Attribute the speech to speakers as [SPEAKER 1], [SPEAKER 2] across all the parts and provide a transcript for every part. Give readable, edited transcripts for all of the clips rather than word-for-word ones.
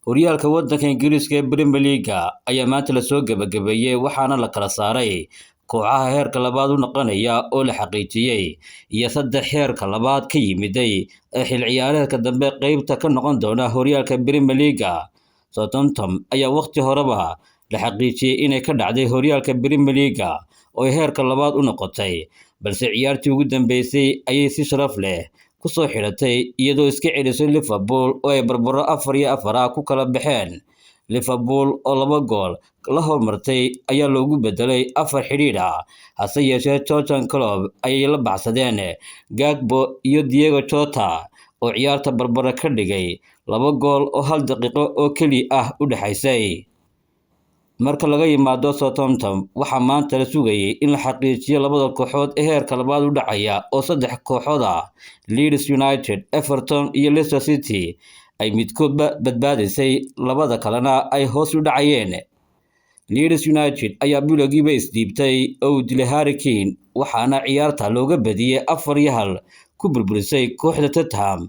[SPEAKER 1] horyaalka waddanka Ingiriiska ee Premier League ayaa maanta la soo gabagabeeyay waxaana la kala saaray kooxaha heerka labaad u noqonaya oo la xaqiijiyay iyo saddex heerka labaad ka yimiday ee xil ciyaareedka dambe qaybta ka noqon doona horyaalka Premier League. Southampton ayaa waqti horeba la xaqiijiyay inay ka dhacday horyaalka Premier League oo heerka labaad u noqotay, balse ciyaartii ugu dambeysay ayay si sharaf leh ku soo xiratay iyadoo iska celisay Liverpool oo ay barbaro 4-4 ku kala baxeen. Liverpool oo 2 gool la hormartay ayaa loogu bedelay 4 xiriir ah, hase yeeshee Jurgen Klopp ayay la baxsadeen Gakpo iyo Diego Jota oo ciyaarta barbaro ka dhigay 2 gool oo hal daqiiqo oo keli ah u dhaxaysay. Marka laga yimaado Southampton waxaa maanta la sugayay in la xaqiijiyo labada kooxood ee heerka labaad u dhacaya oo saddex kooxood ah, Leeds United, Everton iyo Leicester City ay midkood badbaadisay, labada kalena ay hoos u dhacayeen. Leeds United ayaa bilowgiiba isdhiibtay oo dilay Harry Kane waxaana ciyaarta looga badiyay 4-1 ku burburisay kooxda Tottenham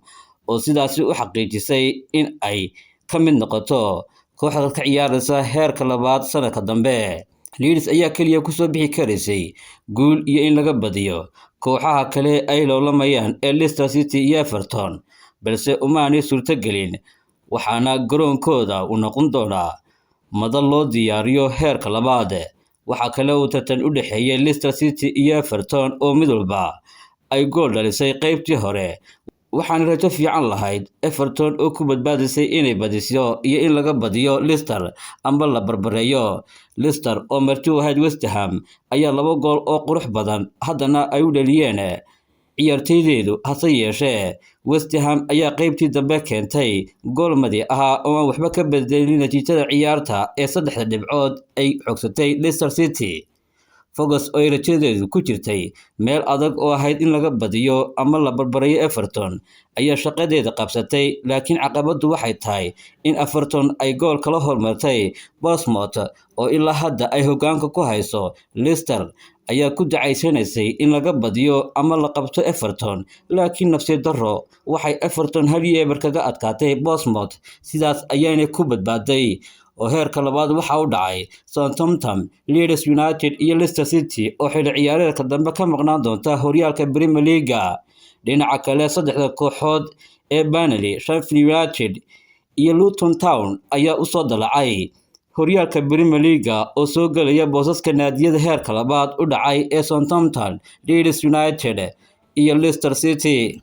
[SPEAKER 1] oo sidaas u xaqiijisay in ay ka mid noqoto kooxda ka ciyaaraysa heerka labaad sanadka dambe. Leeds ayaa kaliya ku soo bixi karisay guul iyo in laga badiyo kooxaha kale ay loolamayaan ee Leicester City iyo Everton, balse umaanay suurtagelin waxaana garoonkooda u noqon doonaa madal loo diyaariyo heerka labaad. Waxaa kale oo tartan u dhexeeyay Leicester City iyo Everton oo mid walba ay gool dhalisay qaybtii hore, waxaana rajo fiican lahayd Everton oo ku badbaadisay inay badiso iyo in laga badiyo Leicester amba la barbareeyo. Leicester oo marti u ahayd West Ham ayaa 2 gool oo qurux badan haddana ay u dhaliyeen ciyaartoydeedu, hase yeeshee West Ham ayaa qaybtii dambe keentay gool madi ah oo aan waxba ka bedelin natiijada ciyaarta ee 3 dhibcood ay xogsatay Leicester City. Ferguson oo rajadeedu ku jirtay meel adag oo ahayd in laga badiyo ama la barbareeyo Everton ayaa shaqadeeda qabsatay, laakiin caqabadu waxay tahay in Everton ay gool kala hormartay Bournemouth oo ilaa hadda ay hoggaanka ku hayso. Leicester ayaa ku dacaysanaysay in laga badiyo ama la qabto Everton, laakiin nafsi darro waxay Everton 1-0 kaga adkaatay Bournemouth, sidaas ayaanay ku badbaaday oo heerka labaad waxa u dhacay Southampton, Leeds United iyo Leicester City oo xil ciyaareedka dambe ka maqnaan doonta horyaalka Premier League. Dhinaca kale, saddexda kooxood ee Burnley, Sheffield United iyo Luton Town ayaa u soo dalacay horyaalka Premier League oo soo galaya boosaska naadiyada heerka labaad u dhacay ee Southampton, Leeds United iyo Leicester City.